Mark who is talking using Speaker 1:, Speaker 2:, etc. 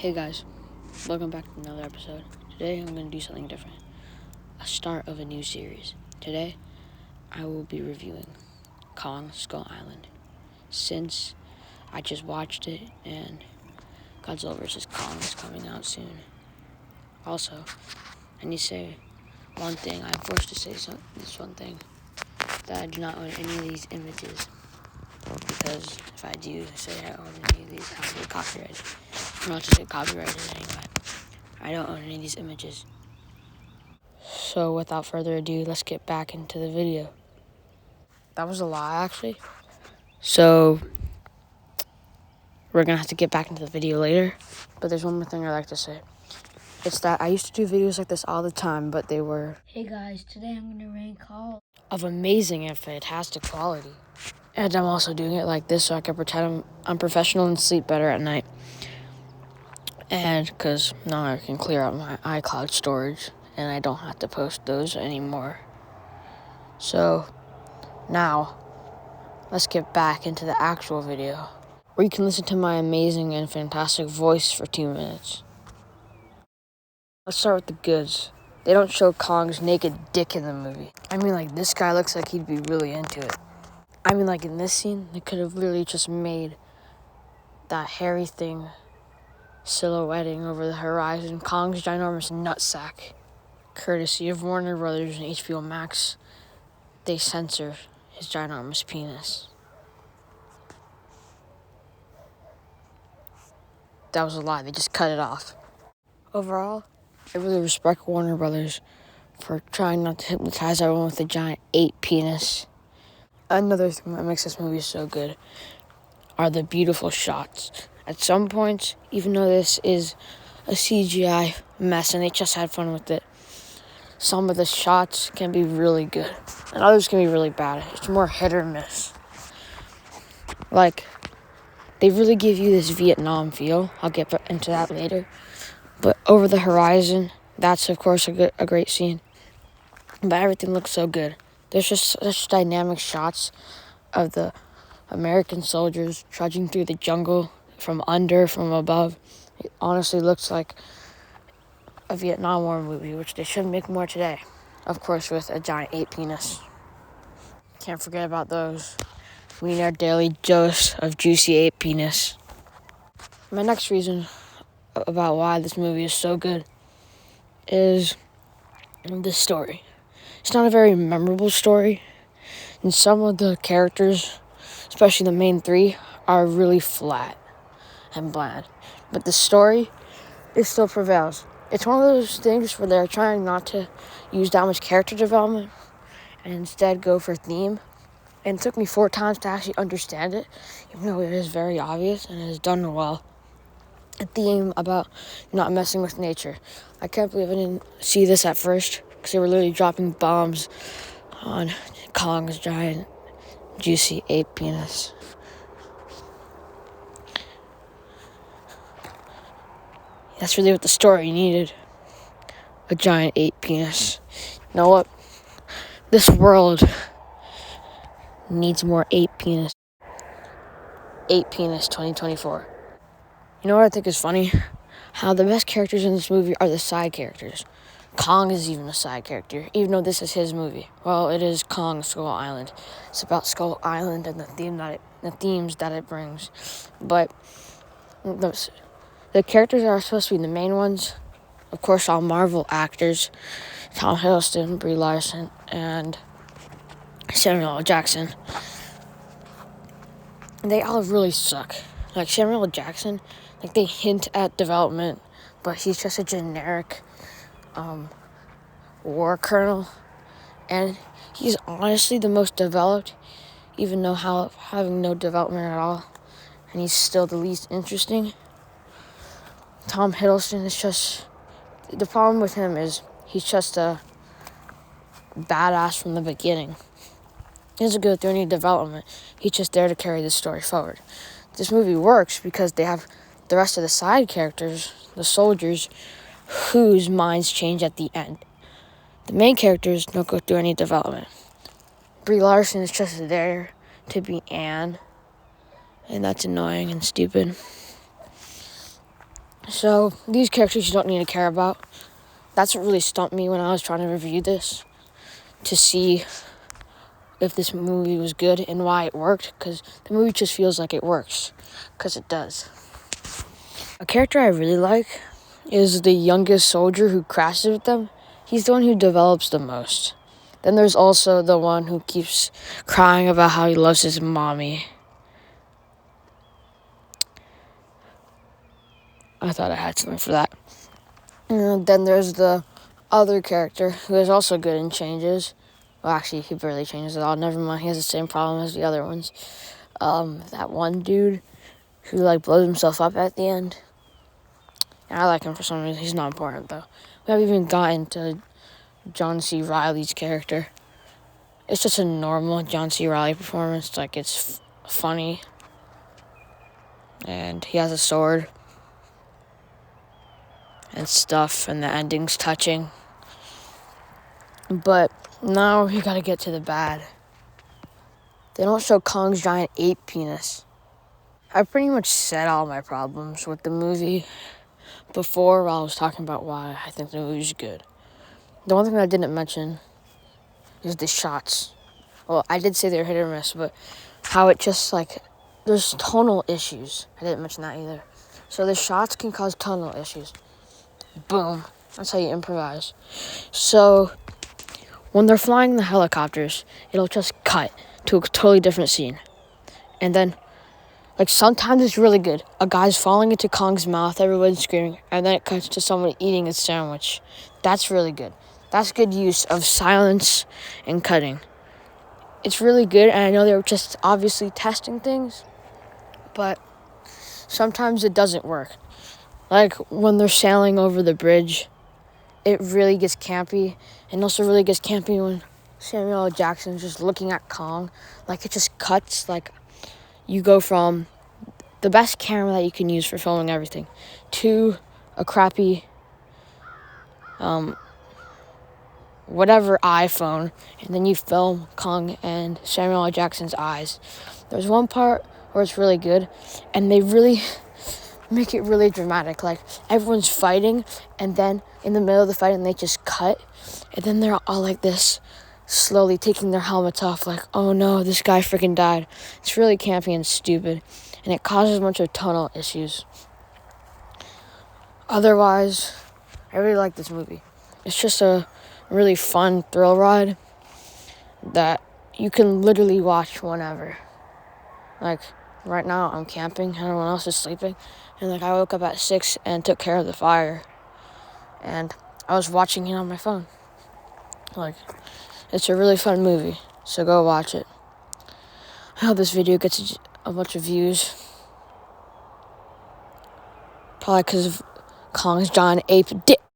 Speaker 1: Hey guys, welcome back to another episode. Today I'm going to do something different. A start of a new series. Today I will be reviewing Kong Skull Island. Since I just watched it and Godzilla vs. Kong is coming out soon. Also, I need to say one thing. I'm forced to say this one thing. That I do not own any of these images. Because if I do say I own any of these, I'll get copyrighted. Not to say copyrighted anyway. I don't own any of these images. So without further ado, let's get back into the video. That was a lie, actually. So we're gonna have to get back into the video later. But there's one more thing I'd like to say. It's that I used to do videos like this all the time, but they were,
Speaker 2: hey guys, today I'm gonna rank Call
Speaker 1: of amazing and fantastic quality. And I'm also doing it like this so I can pretend I'm professional and sleep better at night. And because now I can clear out my iCloud storage and I don't have to post those anymore. So now let's get back into the actual video where you can listen to my amazing and fantastic voice for 2 minutes. Let's start with the goods. They don't show Kong's naked dick in the movie. I mean, like, this guy looks like he'd be really into it. I mean, like, in this scene, they could have literally just made that hairy thing silhouetting over the horizon Kong's ginormous nutsack. Courtesy of Warner Brothers and HBO Max, they censor his ginormous penis. That was a lie. They just cut it off. Overall, I really respect Warner Brothers for trying not to hypnotize everyone with a giant 8 penis. Another thing that makes this movie so good are the beautiful shots. At some points, even though this is a CGI mess and they just had fun with it, some of the shots can be really good and others can be really bad. It's more hit or miss. Like, they really give you this Vietnam feel. I'll get into that later. But over the horizon, that's of course a great scene. But everything looks so good. There's just such dynamic shots of the American soldiers trudging through the jungle from under, from above. It honestly looks like a Vietnam War movie, which they should make more today. Of course, with a giant 8 penis. Can't forget about those. We need our daily dose of juicy 8 penis. My next reason about why this movie is so good is the story. It's not a very memorable story, and some of the characters, especially the main 3, are really flat and bland. But the story, it still prevails. It's one of those things where they're trying not to use that much character development and instead go for theme. And it took me 4 times to actually understand it, even though it is very obvious and it is done well. A theme about not messing with nature. I can't believe I didn't see this at first, because they were literally dropping bombs on Kong's giant, juicy 8 penis. That's really what the story needed. A giant 8 penis. You know what? This world needs more 8 penis. 8 penis 2024. You know what I think is funny? How the best characters in this movie are the side characters. Kong is even a side character, even though this is his movie. Well, it is Kong Skull Island. It's about Skull Island and the themes that it brings. But the characters that are supposed to be the main ones, of course, all Marvel actors: Tom Hiddleston, Brie Larson, and Samuel L. Jackson. They all really suck. Like Samuel L. Jackson, like they hint at development, but he's just a generic war colonel, and he's honestly the most developed, even though having no development at all, and he's still the least interesting. Tom Hiddleston is just, the problem with him is he's just a badass from the beginning. He doesn't go through any development. He's just there to carry the story forward. This movie works because they have the rest of the side characters, the soldiers, whose minds change at the end. The main characters don't go through any development. Brie Larson is just there to be Anne, and that's annoying and stupid. So these characters you don't need to care about. That's what really stumped me when I was trying to review this, to see if this movie was good and why it worked, because the movie just feels like it works, because it does. A character I really like is the youngest soldier who crashes with them. He's the one who develops the most. Then there's also the one who keeps crying about how he loves his mommy. I thought I had something for that. And then there's the other character who is also good and changes. Well, actually, he barely changes at all. Never mind, he has the same problem as the other ones. That one dude who, blows himself up at the end. And I like him for some reason. He's not important, though. We haven't even gotten to John C. Reilly's character. It's just a normal John C. Reilly performance. It's funny. And he has a sword. And stuff. And the ending's touching. But now we gotta get to the bad. They don't show Kong's giant ape penis. I pretty much said all my problems with the movie before while I was talking about why I think the movie's good. The one thing I didn't mention is the shots. Well, I did say they were hit or miss, but how it just, there's tonal issues. I didn't mention that either. So the shots can cause tonal issues. Boom. That's how you improvise. So when they're flying the helicopters, it'll just cut to a totally different scene. And then, sometimes it's really good. A guy's falling into Kong's mouth, everyone's screaming, and then it cuts to someone eating a sandwich. That's really good. That's good use of silence and cutting. It's really good, and I know they were just obviously testing things, but sometimes it doesn't work. When they're sailing over the bridge, it really gets campy, and also really gets campy when Samuel L. Jackson's just looking at Kong. It just cuts, you go from the best camera that you can use for filming everything to a crappy whatever iPhone, and then you film Kong and Samuel L. Jackson's eyes. There's one part where it's really good, and they really make it really dramatic. Everyone's fighting, and then in the middle of the fight, and they just cut, and then they're all like this, slowly taking their helmets off, oh no, this guy freaking died. It's really campy and stupid, and it causes a bunch of tonal issues. Otherwise, I really like this movie. It's just a really fun thrill ride that you can literally watch whenever. Right now, I'm camping, everyone else is sleeping, and I woke up at 6 and took care of the fire, and I was watching it on my phone. It's a really fun movie, so go watch it. I hope this video gets a bunch of views. Probably because of Kong's giant ape dick.